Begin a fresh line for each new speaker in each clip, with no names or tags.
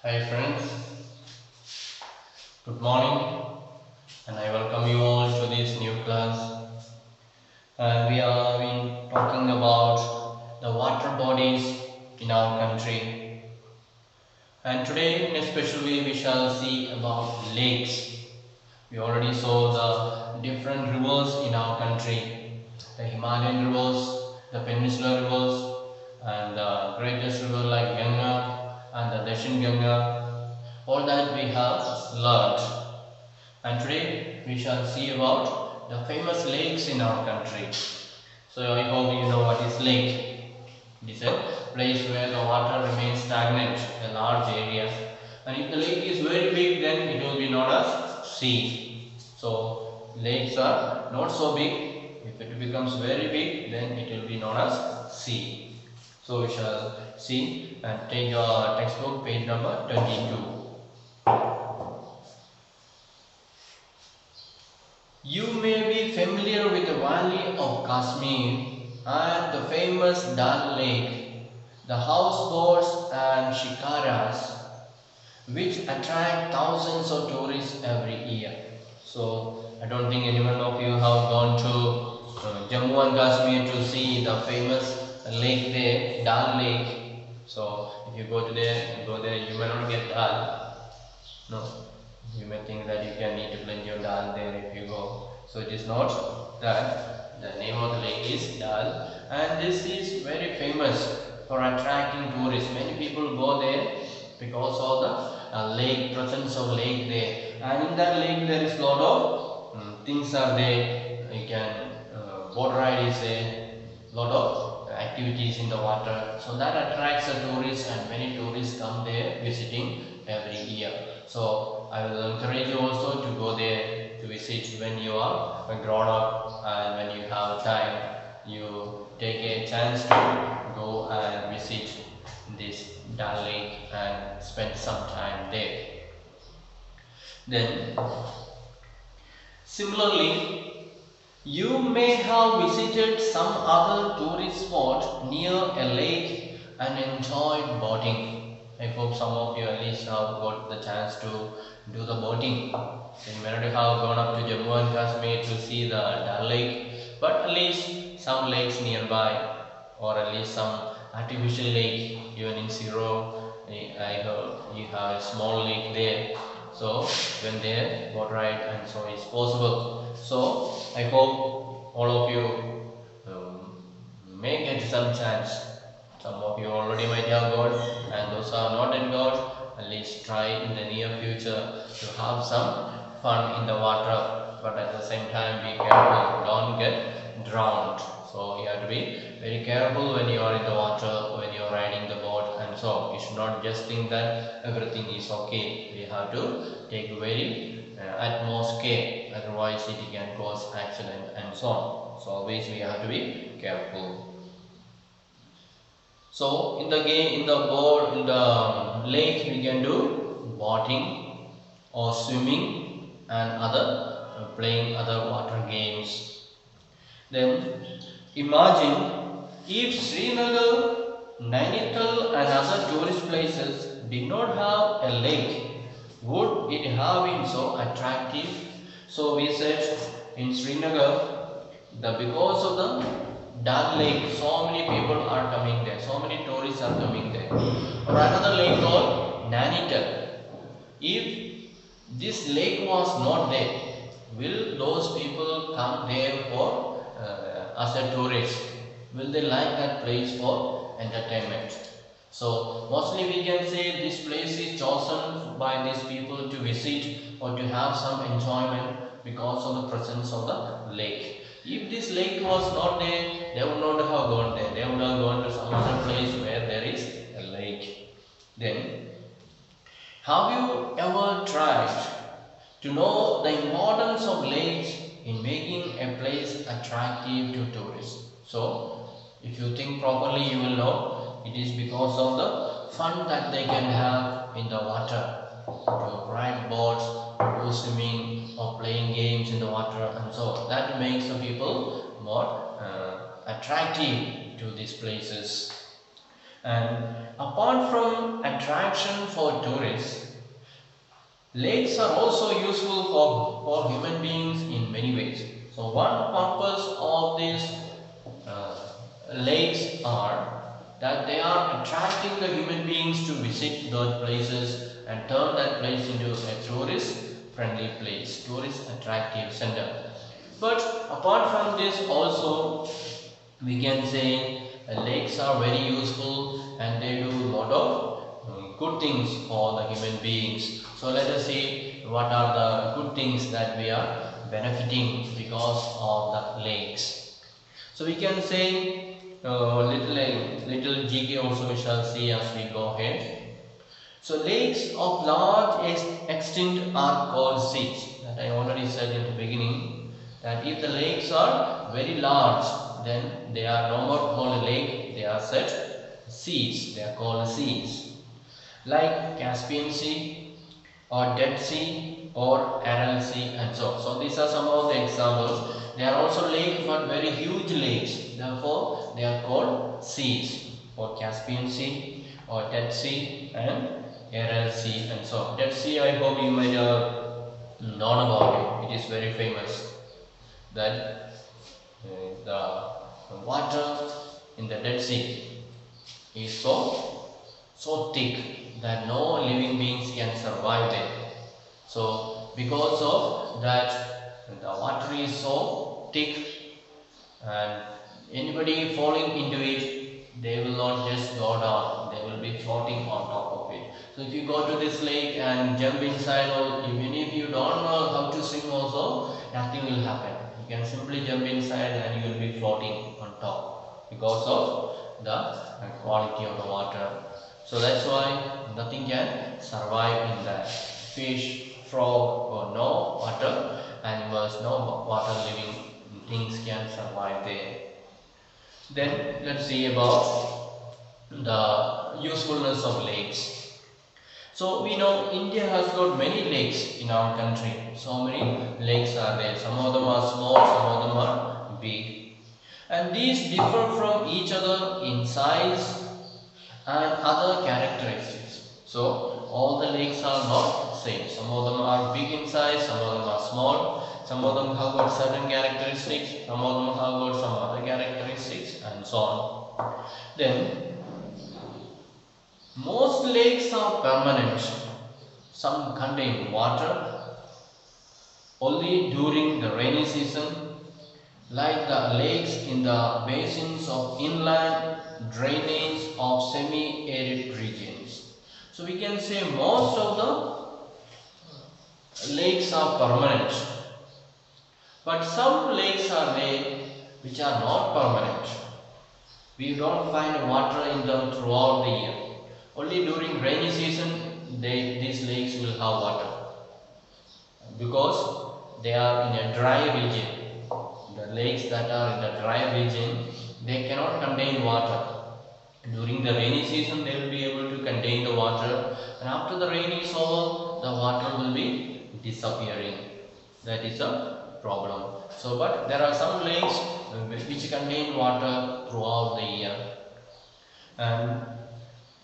Hi friends, good morning and I welcome you all to this new class, and we are been talking about the water bodies in our country, and today in a special way we shall see about lakes. We already saw the different rivers in our country, the Himalayan rivers, the peninsular rivers, and the greatest river like Ganga and the Dashin Ganga. All that we have learned. And today we shall see about the famous lakes in our country. So I hope you know what is lake. It is a place where the water remains stagnant, a large area. And if the lake is very big, then it will be known as sea. So lakes are not so big. If it becomes very big, then it will be known as sea. So we shall see and take your textbook page number 22. You may be familiar with the valley of Kashmir and the famous Dal Lake, the houseboats and shikaras, which attract thousands of tourists every year. So I don't think anyone of you have gone to Jammu and Kashmir to see the famous lake there, Dal Lake. So if you go there, you may not get Dal. No, you may think that you can eat plenty of dal there if you go. So it is not that. The name of the lake is Dal, and this is very famous for attracting tourists. Many people go there because of the lake, presence of lake there, and in that lake there is lot of things are there. You can boat ride is a lot of activities in the water, so that attracts the tourists, and many tourists come there visiting every year. So I will encourage you also to go there to visit when you are grown up, and when you have time you take a chance to go and visit this Dal Lake and spend some time there. Then similarly, you may have visited some other tourist spot near a lake and enjoyed boating. I hope some of you at least have got the chance to do the boating. You may not have gone up to Jammu and Kashmir to see the Dal Lake, but at least some lakes nearby, or at least some artificial lake. Even in Ziro, I heard you have a small lake there. So when there, boat ride and so is possible. So I hope all of you may get some chance. Some of you already might have got, and those who are not in got, at least try in the near future to have some fun in the water. But at the same time, be careful, don't get drowned. So you have to be very careful when you are in the water, when you are riding the boat, and so you should not just think that everything is okay. We have to take very utmost care, otherwise it can cause accident and so on. So always we have to be careful. So in the boat, in the lake, we can do boating or swimming and other playing other water games. Then imagine if Srinagar, Nainital and other tourist places did not have a lake, would it have been so attractive? So we said in Srinagar, because of the Dal Lake, so many people are coming there, so many tourists are coming there. Or another lake called Nainital. If this lake was not there, will those people come there for as a tourist? Will they like that place for entertainment? So mostly we can say this place is chosen by these people to visit or to have some enjoyment because of the presence of the lake. If this lake was not there, they would not have gone there. They would have gone to some other place where there is a lake. Then, have you ever tried to know the importance of lakes in making a place attractive to tourists? So, if you think properly, you will know it is because of the fun that they can have in the water, to ride boats, do swimming or playing games in the water, and so that makes the people more attractive to these places. And apart from attraction for tourists, lakes are also useful for human beings in many ways. So one purpose of these uh, lakes are that they are attracting the human beings to visit those places and turn that place into a tourist friendly place, tourist attractive center. But apart from this also, we can say lakes are very useful and they do a lot of good things for the human beings. So let us see what are the good things that we are benefiting because of the lakes. So we can say little GK also we shall see as we go ahead. So lakes of large extent are called seas. That I already said in the beginning, that if the lakes are very large, then they are no more called a lake, they are said seas. They are called seas. Like Caspian Sea or Dead Sea or Aral Sea and so on. So these are some of the examples. They are also lakes but very huge lakes. Therefore, they are called seas, or Caspian Sea or Dead Sea and Aral Sea and so on. Dead Sea, I hope you might have known about it. It is very famous. That the water in the Dead Sea is so thick that no living beings can survive there. So because of that, the water is so thick and anybody falling into it, they will not just go down, they will be floating on top of it. So if you go to this lake and jump inside, or even if you don't know how to swim also, nothing will happen. You can simply jump inside and you will be floating on top because of the quality of the water. So that's why nothing can survive in that. Fish, frog, or no water animals, no water living things can survive there. Then let's see about the usefulness of lakes. So we know India has got many lakes in our country. So many lakes are there. Some of them are small, some of them are big. And these differ from each other in size and other characteristics. So all the lakes are not same. Some of them are big in size, some of them are small, some of them have got certain characteristics, some of them have got some other characteristics and so on. Then most lakes are permanent. Some contain water only during the rainy season, like the lakes in the basins of inland drainage of semi-arid regions. So we can say most of the lakes are permanent, but some lakes are there which are not permanent. We don't find water in them throughout the year. Only during rainy season these lakes will have water because they are in a dry region. The lakes that are in the dry region, they cannot contain water. During the rainy season they will be able to contain the water, and after the rain is over the water will be disappearing. That is a problem. So but there are some lakes which contain water throughout the year, and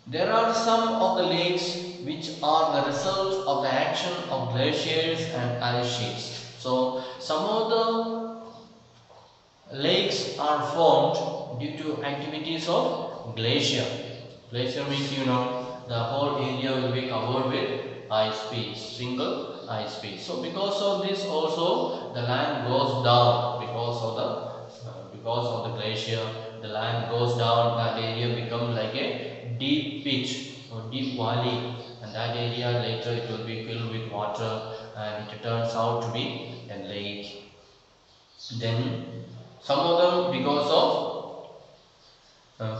there are some of the lakes which are the result of the action of glaciers and ice sheets. So some of the lakes are formed due to activities of glacier. Glacier means you know the whole area will be covered with ice piece, single ice piece. So because of this also the land goes down because of the glacier. The land goes down, that area becomes like a deep pitch or deep valley, and that area later it will be filled with water and it turns out to be a lake. Then some of them because of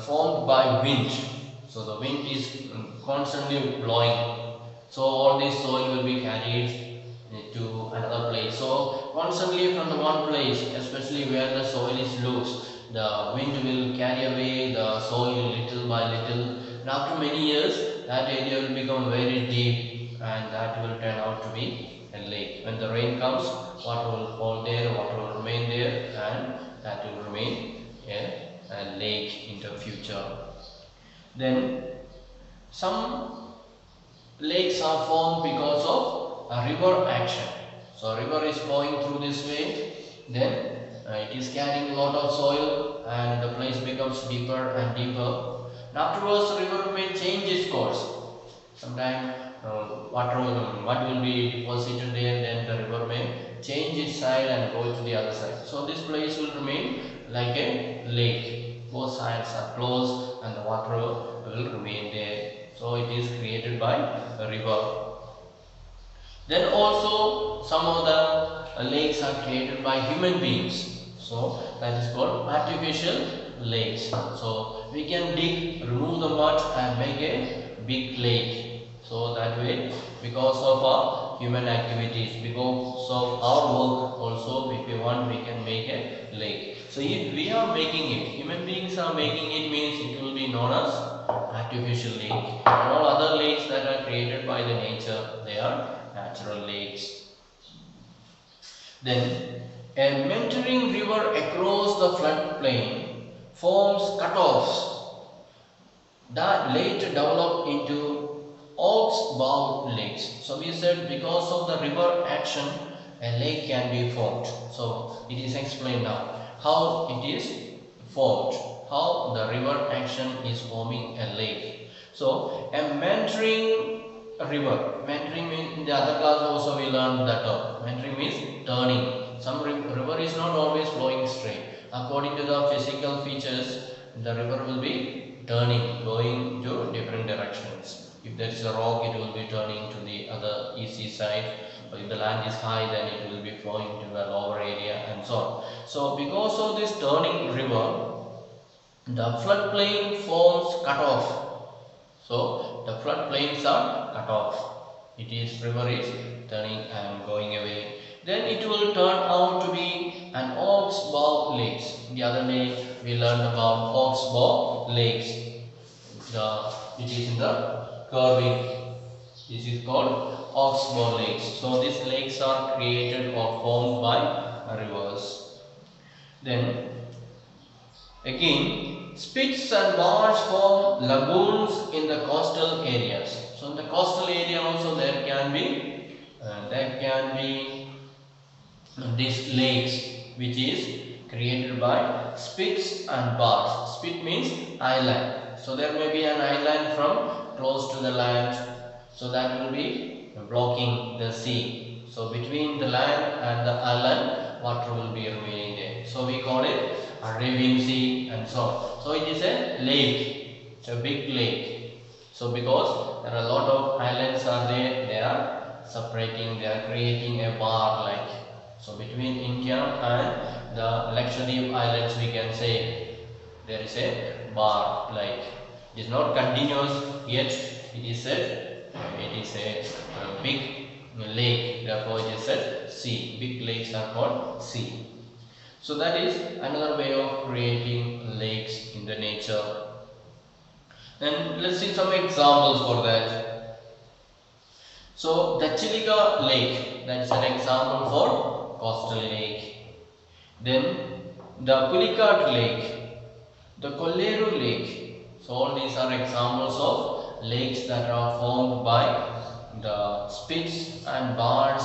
formed by wind. So the wind is constantly blowing, so all this soil will be carried to another place. So constantly from the one place, especially where the soil is loose, the wind will carry away the soil little by little, and after many years that area will become very deep and that will turn out to be a lake. When the rain comes, water will fall there, water will remain there, and that will remain a lake in the future. Then some lakes are formed because of a river action. So river is flowing through this way, then it is carrying a lot of soil and the place becomes deeper and deeper. And afterwards the river may change its course. Sometimes mud will be deposited there, then the river may change its side and go to the other side. So this place will remain like a lake. Both sides are closed and the water will remain there. So it is created by a river. Then also some of the lakes are created by human beings. So that is called artificial lakes. So we can dig, remove the mud and make a big lake. So that way, because of our human activities, because of our work also, if we want, we can make a lake. So if we are making it, human beings are making it, means it will be known as artificial lake. And all other lakes that are created by the nature, they are natural lakes. Then a meandering river across the floodplain forms cutoffs that later develop into oxbow lakes. So we said because of the river action a lake can be formed. So it is explained now how it is formed, how the river action is forming a lake. So a meandering river, meandering means in the other class also we learned that term. Meandering means turning. Some river is not always flowing straight. According to the physical features, the river will be turning, going to different directions. If there is a rock, it will be turning to the other easy side. Or if the land is high, then it will be flowing to a lower area and so on. So because of this turning river, the floodplain forms cutoff. So the floodplains are cut off. River is turning and going away. Then it will turn out to be an oxbow lakes. The other day we learned about oxbow lakes. It is in the curving. This is called oxbow lakes. So these lakes are created or formed by rivers. Then again, spits and bars form lagoons in the coastal areas. So in the coastal area also there can be these lakes which is created by spits and bars. Spit means island. So there may be an island from close to the land. So that will be blocking the sea. So between the land and the island, water will be remaining there. So we call it a raving sea and so on. So it is a lake. It's a big lake. So because there are a lot of islands are there, they are separating, they are creating a bar like. So between India and the Lakshadweep islands we can say there is a bar like. It is not continuous yet, it is a big lake, therefore it is a sea. Big lakes are called sea. So that is another way of creating lakes in the nature. And let's see some examples for that. So the Chilika Lake, that is an example for coastal lake. Then the Pulikat Lake, the Kolleru Lake. So all these are examples of lakes that are formed by the spits and bars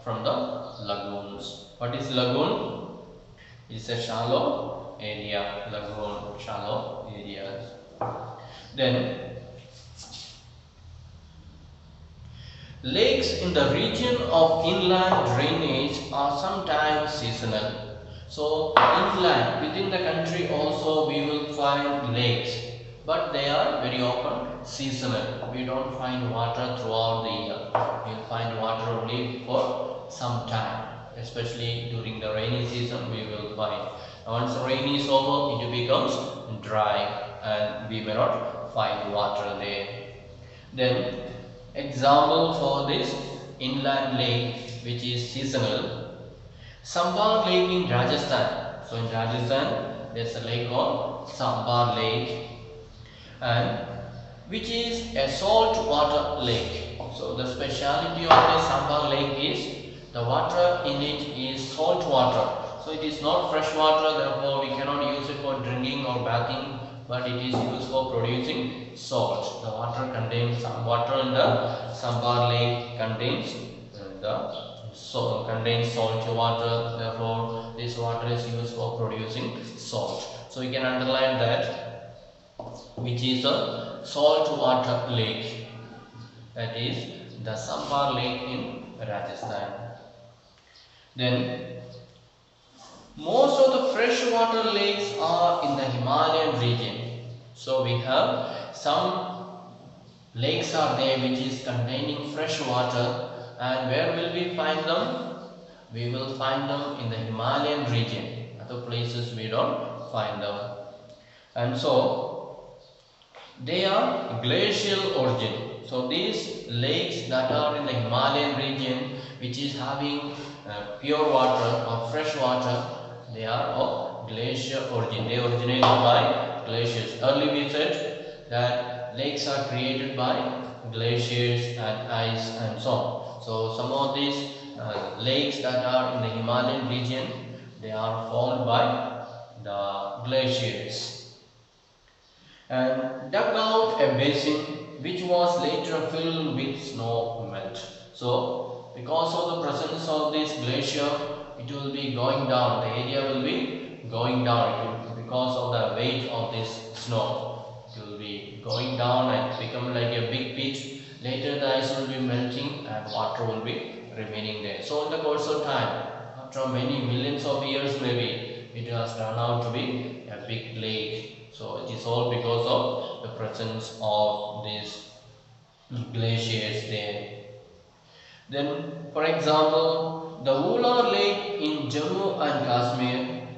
from the lagoons. What is lagoon? It is a shallow area. Lagoon, shallow areas. Then lakes in the region of inland drainage are sometimes seasonal. So inland, within the country also we will find lakes, but they are very often seasonal. We don't find water throughout the year. We will find water only for some time, especially during the rainy season we will find. Once the rain is over, it becomes dry and we may not find water there. Then example for this inland lake which is seasonal, Sambar Lake in Rajasthan. So in Rajasthan there is a lake called Sambar Lake, and which is a salt water lake. So the speciality of the Sambar Lake is the water in it is salt water. So it is not fresh water, therefore we cannot use it for drinking or bathing but it is used for producing salt. The water contains some water in the Sambar Lake contains contains salt water. Therefore, this water is used for producing salt. So you can underline that, which is a salt water lake. That is the Sambar Lake in Rajasthan. Then most of the freshwater lakes are in the Himalayan region. So we have some lakes are there which is containing fresh water, and where will we find them? We will find them in the Himalayan region. Other places we don't find them. And so they are glacial origin. So these lakes that are in the Himalayan region, which is having pure water or fresh water, they are of glacier origin. They originate by glaciers. Earlier we said that lakes are created by glaciers and ice and so on. So some of these lakes that are in the Himalayan region, they are formed by the glaciers, and dug out a basin which was later filled with snow melt. So because of the presence of this glacier, it will be going down, the area will be going down because of the weight of this snow. It will be going down and become like a big pit. Later the ice will be melting and water will be remaining there. So in the course of time, after many millions of years maybe, it has turned out to be a big lake. So it is all because of the presence of these glaciers there. Then for example, the Ular Lake in Jammu and Kashmir,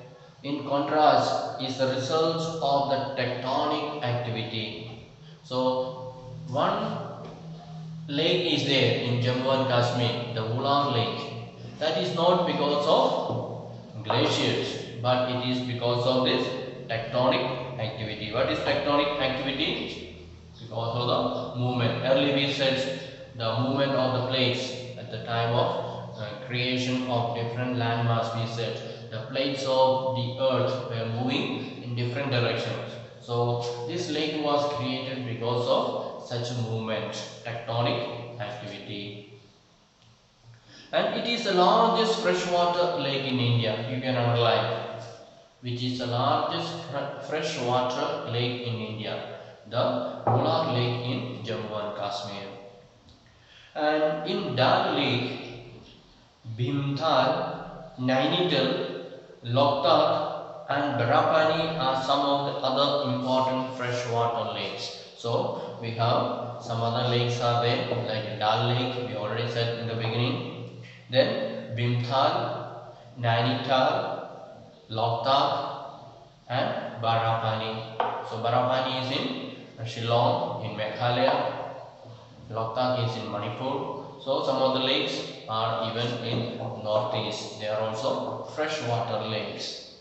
in contrast, is the result of the tectonic activity. So one lake is there in Jammu and Kashmir, the Ular Lake. That is not because of glaciers, but it is because of this tectonic activity. What is tectonic activity? Because of the movement. Earlier we said the movement of the plates at the time of creation of different landmass. We said the plates of the earth were moving in different directions. So this lake was created because of such a movement, tectonic activity. And it is the largest freshwater lake in India. You can underline, which is the largest freshwater lake in India, the Ular Lake in Jammu and Kashmir. And in Dal Lake, Bhimthal, Nainital, Loktak and Barapani are some of the other important freshwater lakes. So we have some other lakes are there, like Dal Lake, we already said in the beginning. Then Bhimthal, Nainital, Loktak and Barapani. So Barapani is in Shillong in Meghalaya. Loktak is in Manipur. So some of the lakes are even in northeast. They are also freshwater lakes.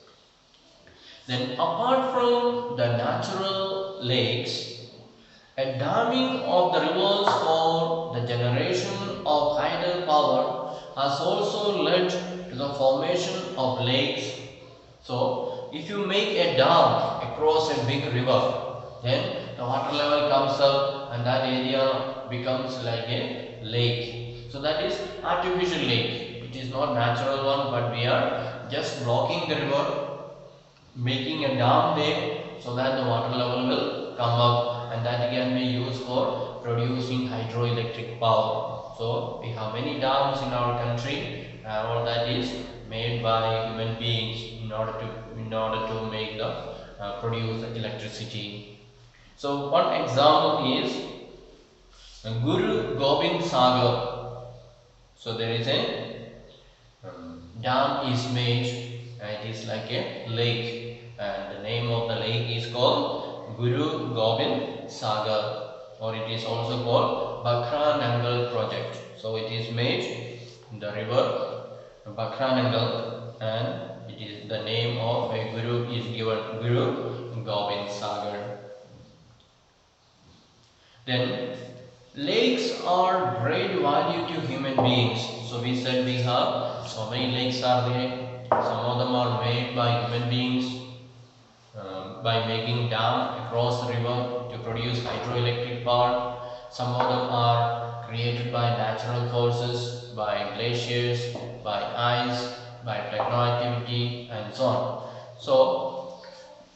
Then apart from the natural lakes, a damming of the rivers for the generation of hydropower has also led to the formation of lakes. So if you make a dam across a big river, then the water level comes up and that area becomes like a lake. So that is artificial lake. It is not natural one, but we are just blocking the river, making a dam there so that the water level will come up, and that can be used for producing hydroelectric power. So we have many dams in our country, and all that is made by human beings in order to make the produce electricity. So one example is Guru Gobind Saga. So there is a dam is made, and it is like a lake, and the name of the lake is called Guru Gobind Saga, or it is also called Bakranangal project. So it is made in the river Bakranangal, and it is the name of a guru is given, Guru Gobind Sagar. Then lakes are great value to human beings. So we said we have so many lakes are there. Some of them are made by human beings. by making dam across the river to produce hydroelectric power. Some of them are created by natural forces, by glaciers, by ice, by tectonic activity, and so on. So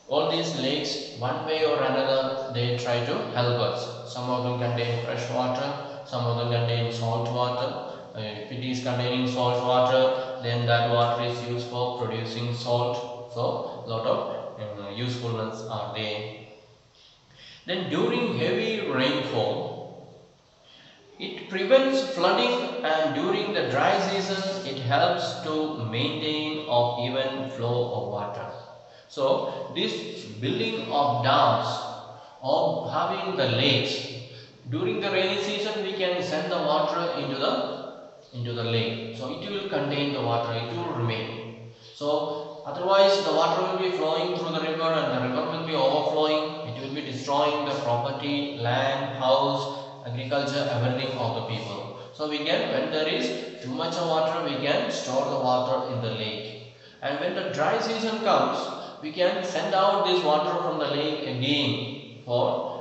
all these lakes, one way or another, they try to help us. Some of them contain fresh water, some of them contain salt water. If it is containing salt water, then that water is used for producing salt. So lot of usefulness are there. Then during heavy rainfall, it prevents flooding, and during the dry season it helps to maintain or even flow of water. So this building of dams or having the lakes, during the rainy season we can send the water into the lake. So it will contain the water, it will remain. So otherwise the water will be flowing through the river and the river will be overflowing. It will be destroying the property, land, house, agriculture, everything of the people. So we can, when there is too much of water, we can store the water in the lake. And when the dry season comes, we can send out this water from the lake again for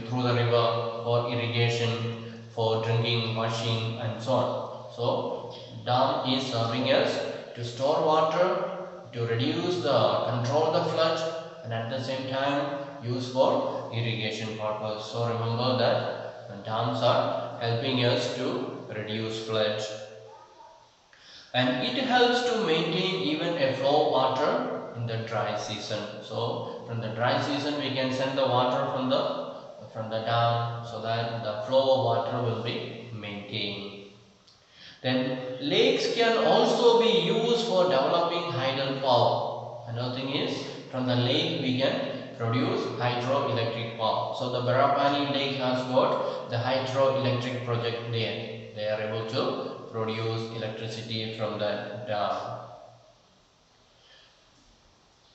through the river for irrigation, for drinking, washing, and so on. So dam is serving us to store water, to reduce the control the flood, and at the same time use for irrigation purpose. So remember that dams are helping us to reduce flood, and it helps to maintain even a flow water in the dry season. So from the dry season we can send the water from the dam so that the flow of water will be maintained. Then lakes can also be used for developing hydropower. Another thing is, from the lake we can produce hydroelectric power. So the Barapani lake has got the hydroelectric project there. They are able to produce electricity from the dam.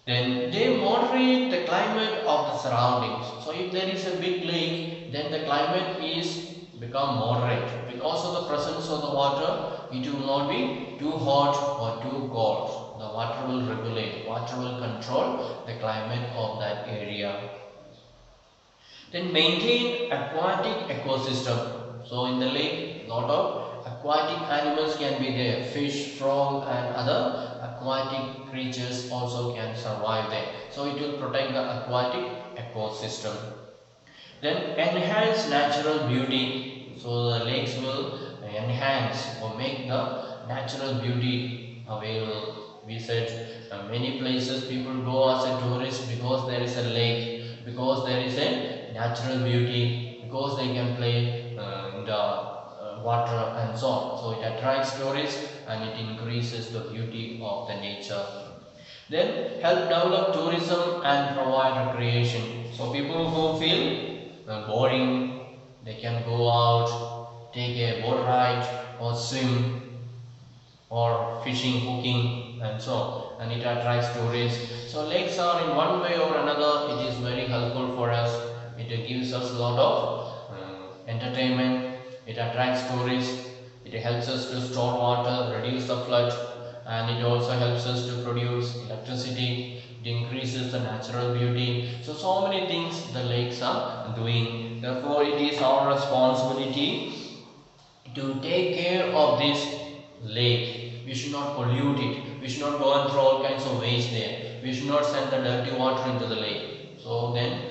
Then they moderate the climate of the surroundings. So if there is a big lake, then the climate is become moderate. Because of the presence of the water, it will not be too hot or too cold. The water will regulate, water will control the climate of that area. Then maintain aquatic ecosystem. So in the lake, lot of aquatic animals can be there. Fish, frog, and other aquatic creatures also can survive there. So it will protect the aquatic ecosystem. Then enhance natural beauty. So the lakes will enhance or make the natural beauty available. We said many places people go as a tourist because there is a lake, because there is a natural beauty, because they can play in the water and so on. So it attracts tourists and it increases the beauty of the nature. Then help develop tourism and provide recreation. So people who feel boring, they can go out, take a boat ride or swim or fishing, cooking, and so on, and it attracts tourists. So lakes are, in one way or another, it is very helpful for us. It gives us a lot of entertainment. It attracts tourists. It helps us to store water, reduce the flood, and it also helps us to produce electricity. It increases the natural beauty. So many things the lakes are doing. Therefore, it is our responsibility to take care of this lake. We should not pollute it. We should not go and throw all kinds of waste there. We should not send the dirty water into the lake. So then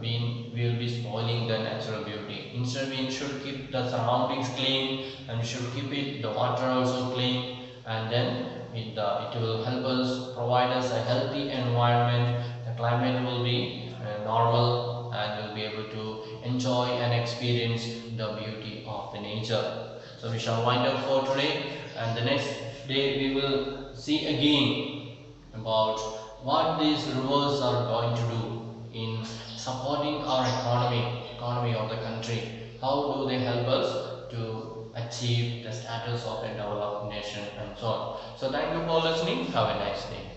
we will be spoiling the natural beauty. Instead, we should keep the surroundings clean, and we should keep the water also clean, and then it will help us, provide us a healthy environment. The climate will be normal, and we'll be able to enjoy and experience the beauty of the nature. So we shall wind up for today, and the next day we will see again about what these rivers are going to do in supporting our economy of the country. How do they help us to achieve the status of a developed nation and so on. So thank you for listening. Have a nice day.